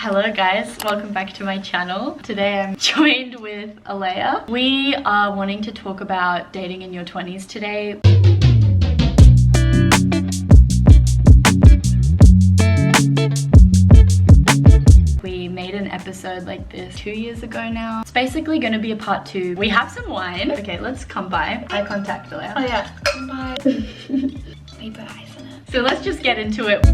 Hello guys, welcome back to my channel. Today I'm joined with Aleyah. We are wanting to talk about dating in your 20s today. We made an episode like this 2 years ago now. It's basically going to be a part 2. We have some wine. Okay, let's come by. Eye contact, Aleyah. Oh yeah, come by. We put ice in it. So let's just get into it.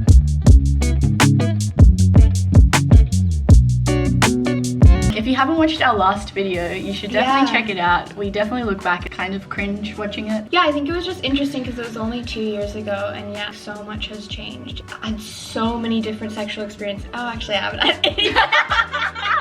If you haven't watched our last video, you should definitely check it out. We definitely look back, kind of cringe watching it. Yeah, I think it was just interesting because it was only 2 years ago, and yeah, so much has changed. I had so many different sexual experiences. Oh, actually, I haven't had any.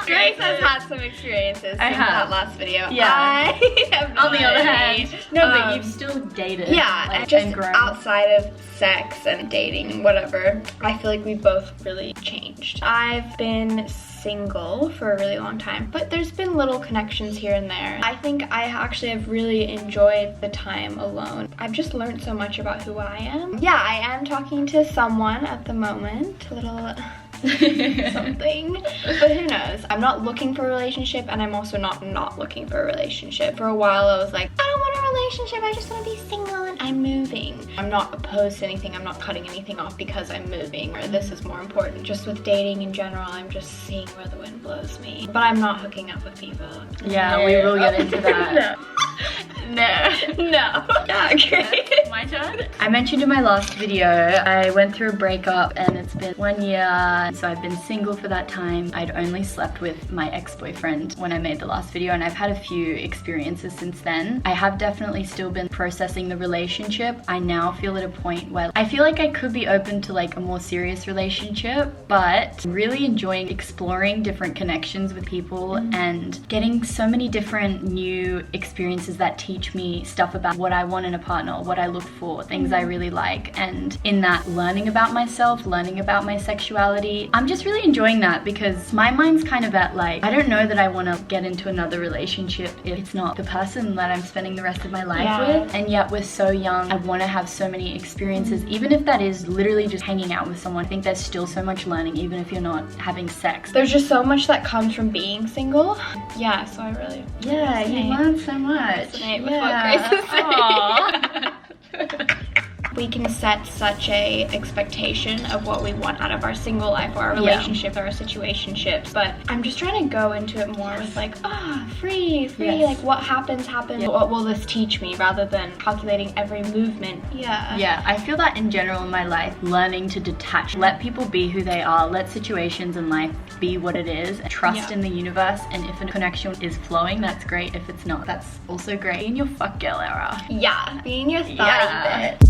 Grace has had some experiences in that last video. Yeah. I have not. On the other hand, no, but but you've still dated. Yeah, like, and just and grown. outside of sex and dating, whatever, I feel like we both really changed. I've been single for a really long time, but there's been little connections here and there. I think I actually have really enjoyed the time alone. I've just learned so much about who I am. Yeah, I am talking to someone at the moment, a little something, but who knows. I'm not looking for a relationship, and I'm also not looking for a relationship. For a while I was like, I don't want a relationship, I just want to be single and I'm moving. I'm not opposed to anything, I'm not cutting anything off because I'm moving, or this is more important. Just with dating in general, I'm just seeing where the wind blows me. But I'm not hooking up with people. Yeah, we will get into that. No. Yeah, okay. My turn. I mentioned in my last video, I went through a breakup and it's been 1 year. So I've been single for that time. I'd only slept with my ex-boyfriend when I made the last video, and I've had a few experiences since then. I have definitely still been processing the relationship. I now feel at a point where I feel like I could be open to like a more serious relationship, but I'm really enjoying exploring different connections with people and getting so many different new experiences that teach me stuff about what I want in a partner, what I look for, things I really like, and in that learning about myself, learning about my sexuality. I'm just really enjoying that because my mind's kind of at like, I don't know that I want to get into another relationship if it's not the person that I'm spending the rest of my life with, and yet we're so young. I want to have so many experiences, even if that is literally just hanging out with someone. I think there's still so much learning even if you're not having sex. There's just so much that comes from being single. Yeah, so I really you learn so much. With what Grace is saying. We can set such a expectation of what we want out of our single life or our relationship or our situationships, but I'm just trying to go into it more with like, free, like what happens. What will this teach me, rather than calculating every movement. Yeah, I feel that in general in my life, learning to detach, let people be who they are, let situations in life be what it is, trust in the universe, and if a connection is flowing, that's great. If it's not, that's also great. Be in your fuck girl era. Yeah, be in your thotty bit.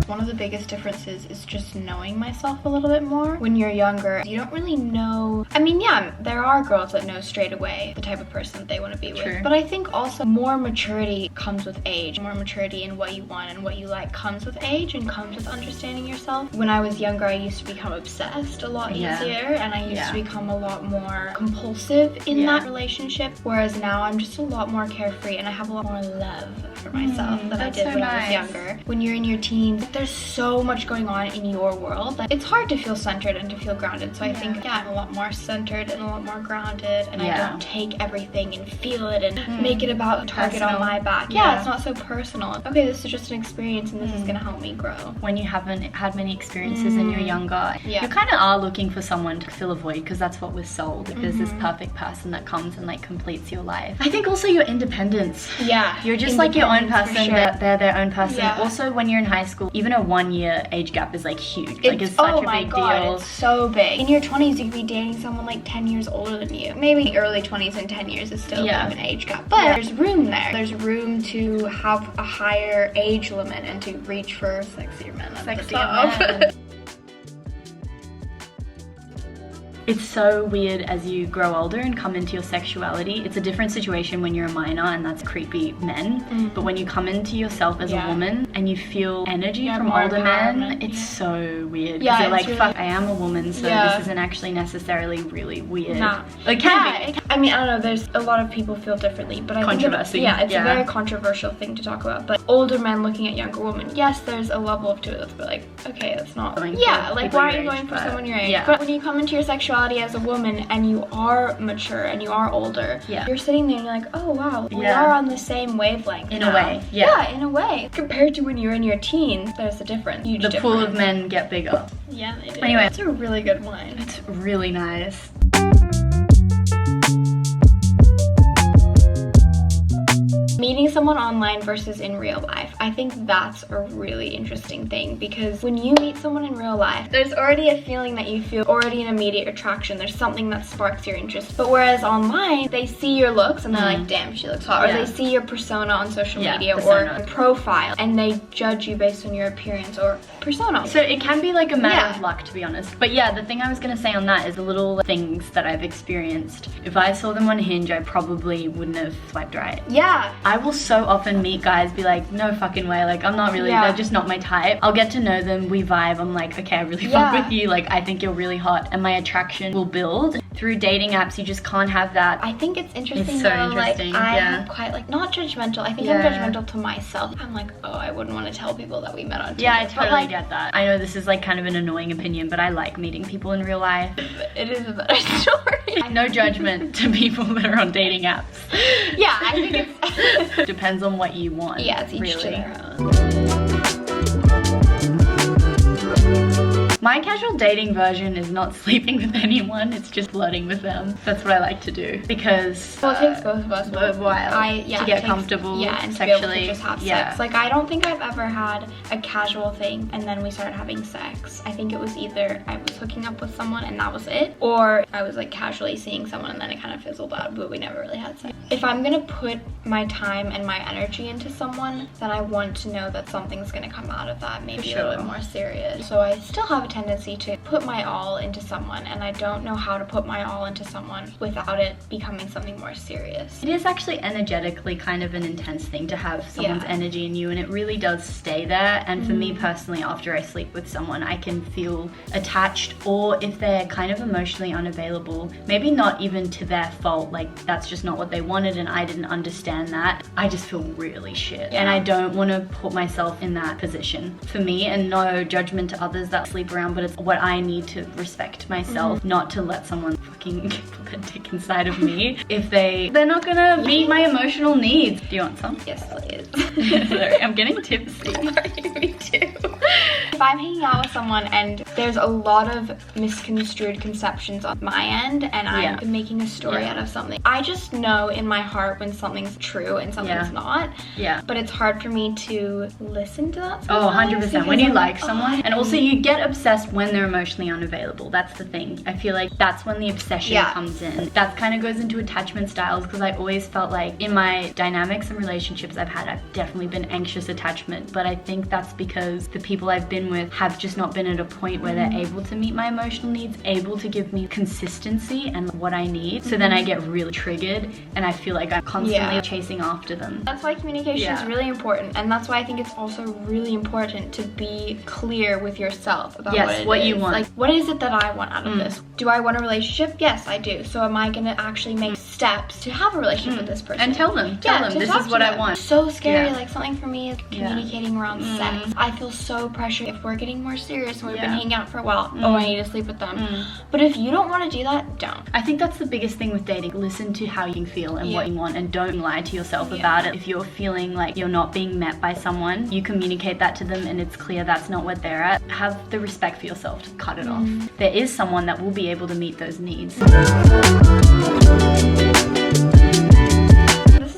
One of the biggest differences is just knowing myself a little bit more. When you're younger, you don't really know. I mean, yeah, there are girls that know straight away the type of person that they want to be with. But I think also more maturity comes with age. More maturity in what you want and what you like comes with age and comes with understanding yourself. When I was younger, I used to become obsessed a lot easier, and I used to become a lot more compulsive in that relationship. Whereas now I'm just a lot more carefree and I have a lot more love for myself than I did when I was younger. When you're in your teens, there's so much going on in your world that it's hard to feel centered and to feel grounded. So I think, I'm a lot more centered and a lot more grounded, and I don't take everything and feel it and make it about a target on my back. It's not so personal. Okay, this is just an experience and this is gonna help me grow. When you haven't had many experiences and you're younger, you kind of are looking for someone to fill a void, because that's what we're sold. There's this perfect person that comes and like completes your life. I think also your independence. You're just like your own person, they're their own person. Also, when you're in high school, even a 1 year age gap is like huge. It's such a big deal. It's so big. In your 20s, you could be dating someone like 10 years older than you. Maybe early 20s and 10 years is still an age gap. But there's room there. There's room to have a higher age limit and to reach for sexier men at the top. It's so weird as you grow older and come into your sexuality. It's a different situation when you're a minor and that's creepy men. But when you come into yourself as a woman and you feel energy from older men, it's so weird. Because you're like, fuck, I am a woman, so this isn't actually necessarily really weird. No. It can be. I mean, I don't know, there's a lot of people feel differently, but I think it's a very controversial thing to talk about. But older men looking at younger women, yes, there's a level of to it that's like, okay, that's not, like why are you going for someone your age? Yeah. But when you come into your sexuality as a woman and you are mature and you are older, you're sitting there and you're like, oh wow, we are on the same wavelength in a way. Yeah, in a way. Compared to when you're in your teens, there's a difference. Huge difference. The pool of men get bigger. Yeah, they do. Anyway, it's a really good wine. It's really nice. Meeting someone online versus in real life. I think that's a really interesting thing, because when you meet someone in real life, there's already a feeling that you feel, already an immediate attraction. There's something that sparks your interest. But whereas online, they see your looks and they're like, damn, she looks hot. Or they see your persona on social media or profile, and they judge you based on your appearance or persona. So it can be like a matter of luck, to be honest. But yeah, the thing I was gonna say on that is the little things that I've experienced. If I saw them on Hinge, I probably wouldn't have swiped right. Yeah. I will so often meet guys be like, no fucking way, like I'm not really, they're just not my type. I'll get to know them, we vibe, I'm like, okay, I really fuck with you, like I think you're really hot, and my attraction will build. Through dating apps, you just can't have that. I think it's interesting so though, interesting. like I'm quite like, not judgmental, I think I'm judgmental to myself. I'm like, oh, I wouldn't want to tell people that we met on Tinder. Yeah, I totally get that. I know this is like kind of an annoying opinion, but I like meeting people in real life. It is a better story. No judgment to people that are on dating apps. Yeah, I think it's depends on what you want. Yeah, it's each to their own. My casual dating version is not sleeping with anyone, it's just flirting with them. That's what I like to do, because well, it takes both of us a while to get comfortable and sexually. To be able to just have sex. Like, I don't think I've ever had a casual thing and then we started having sex. I think it was either I was hooking up with someone and that was it, or I was like casually seeing someone and then it kind of fizzled out, but we never really had sex. If I'm gonna put my time and my energy into someone, then I want to know that something's gonna come out of that, maybe a little bit more serious. So I still have a tendency to put my all into someone, and I don't know how to put my all into someone without it becoming something more serious. It is actually energetically kind of an intense thing to have someone's energy in you, and it really does stay there. And for me personally, after I sleep with someone, I can feel attached, or if they're kind of emotionally unavailable, maybe not even to their fault, like that's just not what they wanted and I didn't understand that, I just feel really shit. And I don't want to put myself in that position. For me, and no judgment to others that sleep around, but it's what I need to respect myself, not to let someone fucking put their dick inside of me if they're not gonna meet my emotional needs. Do you want some? Yes, please. Sorry, I'm getting tipsy. Me too. If I'm hanging out with someone and there's a lot of misconstrued conceptions on my end and I'm making a story out of something, I just know in my heart when something's true and something's not. Yeah. But it's hard for me to listen to that sometimes. 100%. When you like someone, and also you get obsessed when they're emotionally unavailable. That's the thing. I feel like that's when the obsession comes in. That kind of goes into attachment styles, because I always felt like in my dynamics and relationships I've had, I've definitely been anxious attachment, but I think that's because the people I've been with have just not been at a point where they're able to meet my emotional needs, able to give me consistency and what I need. So then I get really triggered and I feel like I'm constantly chasing after them. That's why communication is really important, and that's why I think it's also really important to be clear with yourself about what you want. Like, what is it that I want out of this? Do I want a relationship? Yes, I do. So am I gonna actually make steps to have a relationship with this person? And tell them this is what I want. So scary. Like, something for me is communicating around sex. I feel so pressured if we're getting more serious and we've been hanging out for a while. Oh, I need to sleep with them. But if you don't want to do that, don't. I think that's the biggest thing with dating. Listen to how you feel and what you want, and don't lie to yourself about it. If you're feeling like you're not being met by someone, you communicate that to them and it's clear that's not what they're at. Have the respect for yourself to cut it off. There is someone that will be able to meet those needs.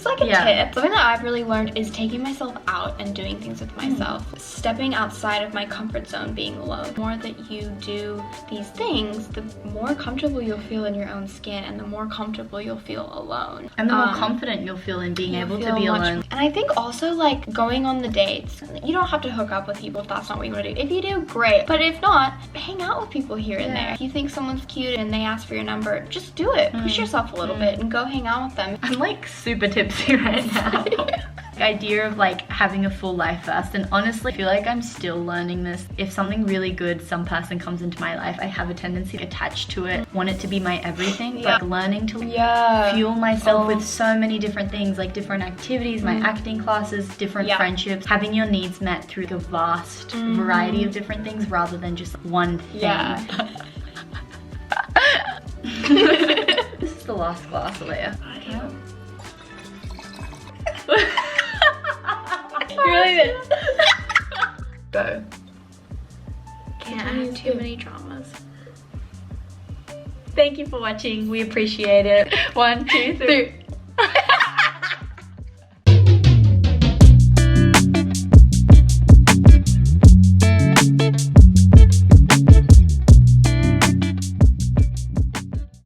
Like a tip. Something that I've really learned is taking myself out and doing things with myself. Stepping outside of my comfort zone, being alone. The more that you do these things, the more comfortable you'll feel in your own skin, and the more comfortable you'll feel alone. And the more confident you'll feel in being able to be alone. And I think also, like, going on the dates, you don't have to hook up with people if that's not what you want to do. If you do, great. But if not, hang out with people here and there. If you think someone's cute and they ask for your number, just do it. Push yourself a little bit and go hang out with them. I'm like super tipsy right now. The idea of like having a full life first, and honestly I feel like I'm still learning this. If something really good, some person comes into my life, I have a tendency to attach to it, want it to be my everything. Like learning to fuel myself with so many different things, like different activities, my acting classes, different friendships, having your needs met through a vast variety of different things rather than just one thing. This is the last glass, Aleyah. You really did. Go. Can't have too many dramas. Thank you for watching. We appreciate it. 1, 2, 3.